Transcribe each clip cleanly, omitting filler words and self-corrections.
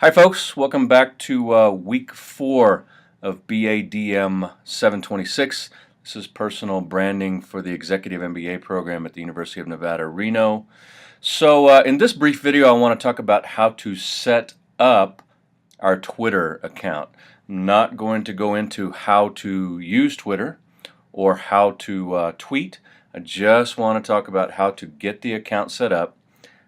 Hi folks, welcome back to week 4 of BADM 726. This is personal branding for the Executive MBA program at the University of Nevada, Reno. So in this brief video I want to talk about how to set up our Twitter account. I'm not going to go into how to use Twitter or how to tweet. I just want to talk about how to get the account set up,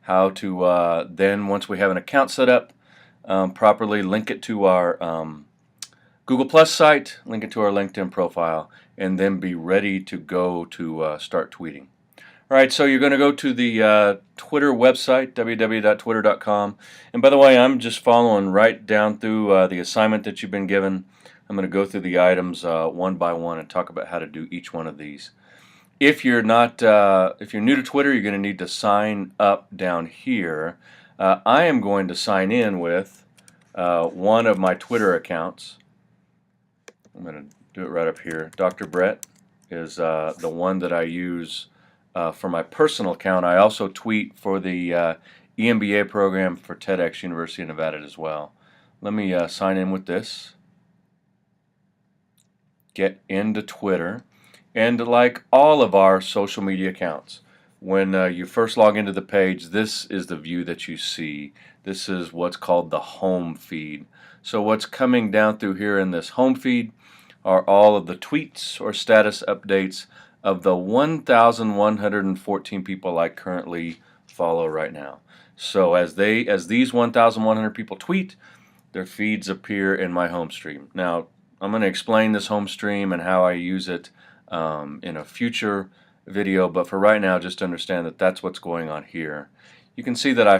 how to then once we have an account set up, properly link it to our Google Plus site, link it to our LinkedIn profile, and then be ready to go to start tweeting. All right, so you're going to go to the Twitter website, www.twitter.com. And by the way, I'm just following right down through the assignment that you've been given. I'm going to go through the items one by one and talk about how to do each one of these. If you're new to Twitter, you're going to need to sign up down here. I am going to sign in with one of my Twitter accounts. I'm going to do it right up here. Dr. Bret is the one that I use for my personal account. I also tweet for the EMBA program for TEDx University of Nevada as well. Let me sign in with this. Get into Twitter. And like all of our social media accounts, when you first log into the page, this is the view that you see. This is what's called the home feed. So what's coming down through here in this home feed are all of the tweets or status updates of the 1,114 people I currently follow right now. So as these 1,100 people tweet, their feeds appear in my home stream. Now I'm going to explain this home stream and how I use it in a future video, but for right now just understand that that's what's going on here. You can see that I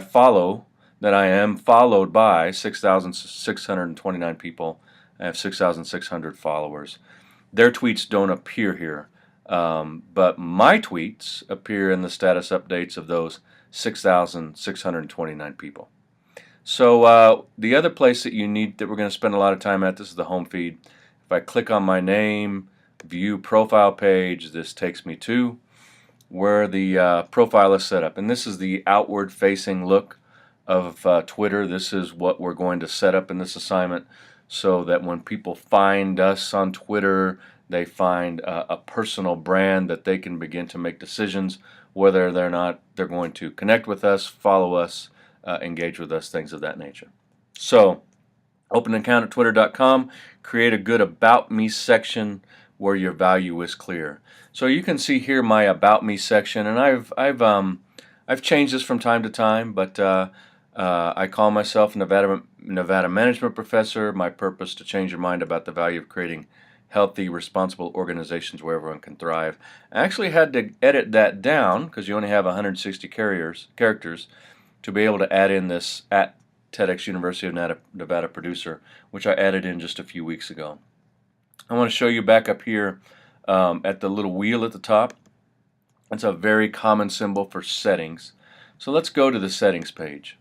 am followed by 6,629 people. I have 6,600 followers. Their tweets don't appear here, but my tweets appear in the status updates of those 6,629 people. So the other place that we're going to spend a lot of time at, this is the home feed. If I click on my name, view profile page, this takes me to where the profile is set up, and this is the outward facing look of Twitter. This is what we're going to set up in this assignment so that when people find us on Twitter, they find a personal brand that they can begin to make decisions whether they're going to connect with us, follow us, engage with us, things of that nature. So open an account at twitter.com, create a good About Me section where your value is clear. So you can see here my About Me section, and I've changed this from time to time, but I call myself a Nevada management professor. My purpose to change your mind about the value of creating healthy, responsible organizations where everyone can thrive. I actually had to edit that down because you only have 160 characters to be able to add in this at TEDx University of Nevada producer, which I added in just a few weeks ago. I want to show you back up here at the little wheel at the top. It's a very common symbol for settings. So let's go to the settings page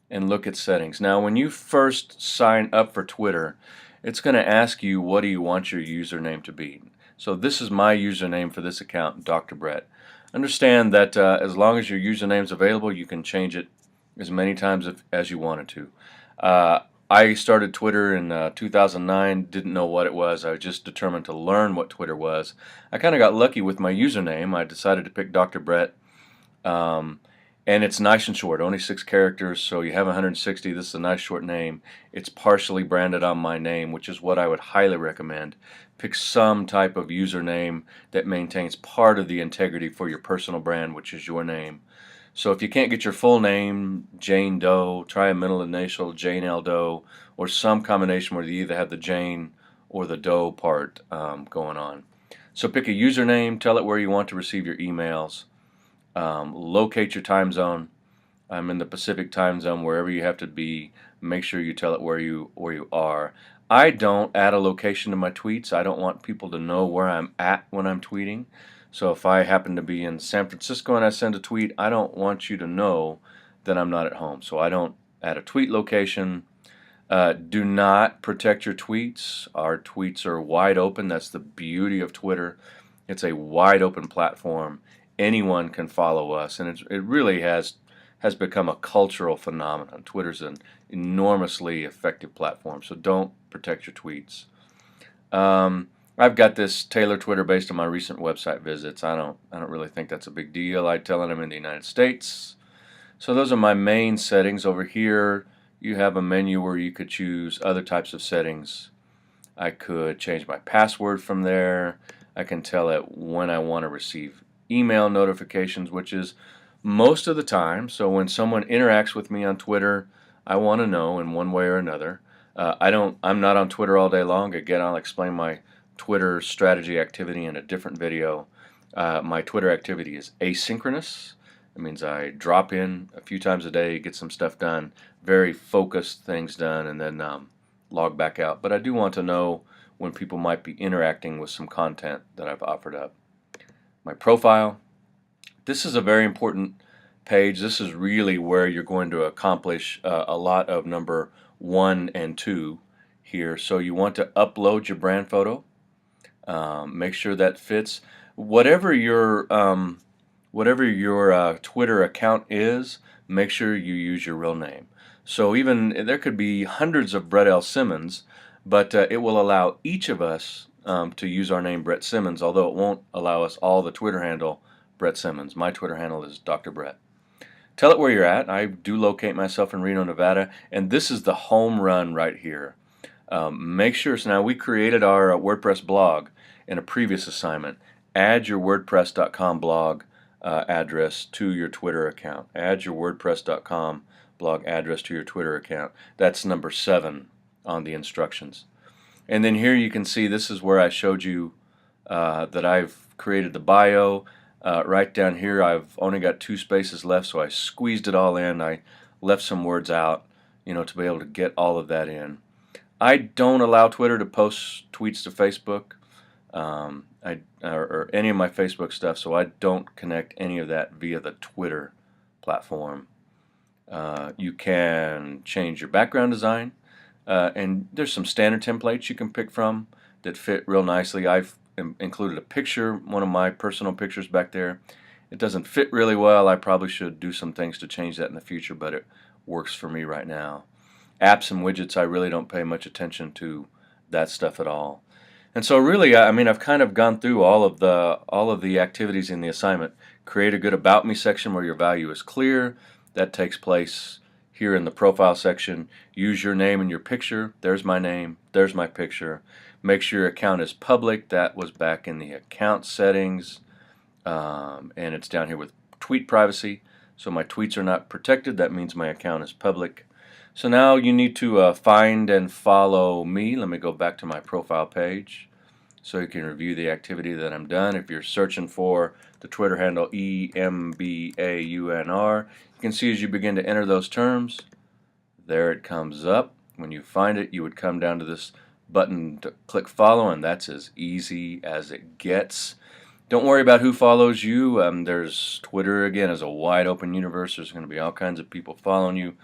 and look at settings. Now when you first sign up for Twitter, it's going to ask you, what do you want your username to be? So this is my username for this account, Dr. Bret. Understand that as long as your username is available, you can change it as many times as you wanted to. I started Twitter in 2009, didn't know what it was. I was just determined to learn what Twitter was. I kind of got lucky with my username. I decided to pick Dr. Bret, and it's nice and short, only 6 characters, so you have 160. This is a nice short name. It's partially branded on my name, which is what I would highly recommend. Pick some type of username that maintains part of the integrity for your personal brand, which is your name. So if you can't get your full name, Jane Doe, try a middle initial, Jane L. Doe, or some combination where you either have the Jane or the Doe part going on. So pick a username, tell it where you want to receive your emails, locate your time zone. I'm in the Pacific time zone. Wherever you have to be, make sure you tell it where you are. I don't add a location to my tweets. I don't want people to know where I'm at when I'm tweeting. So if I happen to be in San Francisco and I send a tweet, I don't want you to know that I'm not at home. So I don't add a tweet location. Do not protect your tweets. Our tweets are wide open. That's the beauty of Twitter. It's a wide open platform. Anyone can follow us, and it really has has become a cultural phenomenon. Twitter's an enormously effective platform, so don't protect your tweets. I've got this tailored Twitter based on my recent website visits. I don't really think that's a big deal. I tell them in the United States. So those are my main settings. Over here, you have a menu where you could choose other types of settings. I could change my password from there. I can tell it when I want to receive email notifications, which is most of the time. So when someone interacts with me on Twitter, I want to know in one way or another. I'm not on Twitter all day long. Again, I'll explain my Twitter strategy activity in a different video. My Twitter activity is asynchronous. It means I drop in a few times a day, get some stuff done, very focused things done, and then log back out. But I do want to know when people might be interacting with some content that I've offered up. My profile. This is a very important page. This is really where you're going to accomplish a lot of number 1 and 2 here. So you want to upload your brand photo. Make sure that fits. Whatever your Twitter account is, make sure you use your real name. So even there could be hundreds of Bret L. Simmons, but it will allow each of us to use our name Bret Simmons, although it won't allow us all the Twitter handle Bret Simmons. My Twitter handle is Dr. Bret. Tell it where you're at. I do locate myself in Reno, Nevada, and this is the home run right here. Make sure, so now we created our WordPress blog in a previous assignment. Add your WordPress.com blog address to your Twitter account. Add your WordPress.com blog address to your Twitter account. That's number 7 on the instructions. And then here you can see this is where I showed you that I've created the bio. Right down here I've only got 2 spaces left, so I squeezed it all in. I left some words out, to be able to get all of that in. I don't allow Twitter to post tweets to Facebook or any of my Facebook stuff, so I don't connect any of that via the Twitter platform. You can change your background design, and there's some standard templates you can pick from that fit real nicely. I've included a picture, one of my personal pictures back there. It doesn't fit really well. I probably should do some things to change that in the future, but it works for me right now. Apps and widgets, I really don't pay much attention to that stuff at all. And so really, I've kind of gone through all of the activities in the assignment. Create a good About Me section where your value is clear. That takes place here in the profile section. Use your name and your picture. There's my name. There's my picture. Make sure your account is public. That was back in the account settings. And it's down here with tweet privacy. So my tweets are not protected. That means my account is public. So now you need to find and follow me. Let me go back to my profile page so you can review the activity that I'm done. If you're searching for the Twitter handle EMBAUNR, you can see as you begin to enter those terms, there it comes up. When you find it, you would come down to this button to click follow, and that's as easy as it gets. Don't worry about who follows you. There's Twitter, again, is a wide open universe. There's going to be all kinds of people following you.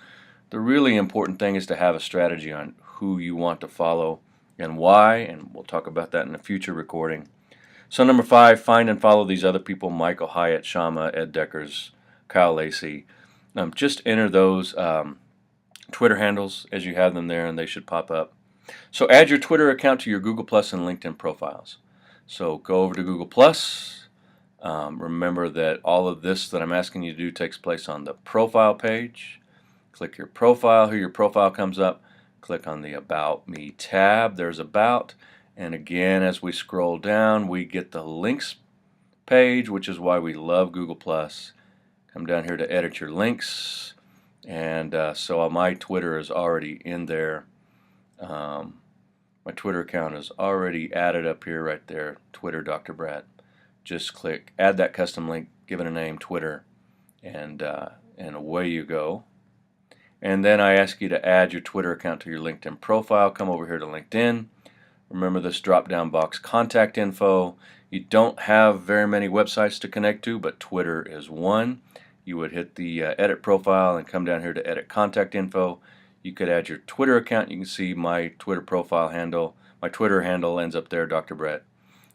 The really important thing is to have a strategy on who you want to follow and why, and we'll talk about that in a future recording. So number 5, find and follow these other people: Michael Hyatt, Shama, Ed Deckers, Kyle Lacey. Just enter those Twitter handles as you have them there, and they should pop up. So add your Twitter account to your Google Plus and LinkedIn profiles. So go over to Google Plus. Remember that all of this that I'm asking you to do takes place on the profile page. Click your profile. Here your profile comes up. Click on the About Me tab. There's About. And again, as we scroll down, we get the links page, which is why we love Google+. Come down here to edit your links. And so my Twitter is already in there. My Twitter account is already added up here right there, Twitter Dr. Bret. Just click add that custom link, give it a name, Twitter, and away you go. And then I ask you to add your Twitter account to your LinkedIn profile. Come over here to LinkedIn. Remember this drop-down box, contact info. You don't have very many websites to connect to, but Twitter is one. You would hit the edit profile and come down here to edit contact info. You could add your Twitter account. You can see my Twitter profile handle. My Twitter handle ends up there, Dr. Bret.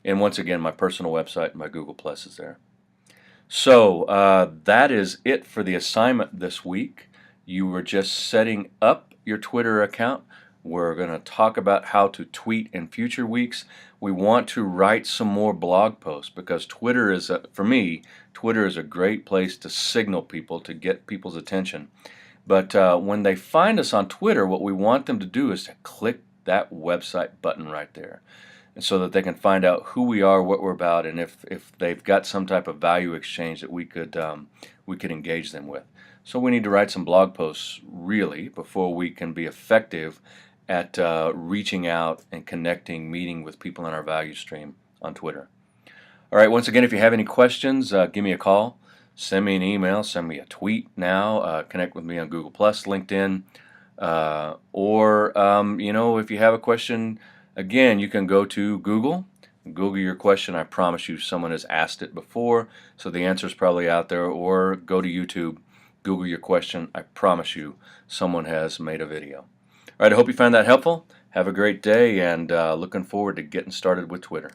And once again, my personal website, my Google Plus is there. So that is it for the assignment this week. You were just setting up your Twitter account. We're going to talk about how to tweet in future weeks. We want to write some more blog posts because Twitter is, for me, Twitter is a great place to signal people, to get people's attention. But when they find us on Twitter, what we want them to do is to click that website button right there, and so that they can find out who we are, what we're about, and if they've got some type of value exchange that we could engage them with. So we need to write some blog posts really before we can be effective at reaching out and connecting, meeting with people in our value stream on Twitter. All right, once again, if you have any questions, give me a call, send me an email, send me a tweet now, connect with me on Google+, LinkedIn, or if you have a question, again, you can go to Google your question. I promise you someone has asked it before, so the answer is probably out there, or go to YouTube, Google your question. I promise you someone has made a video. All right, I hope you found that helpful. Have a great day, and looking forward to getting started with Twitter.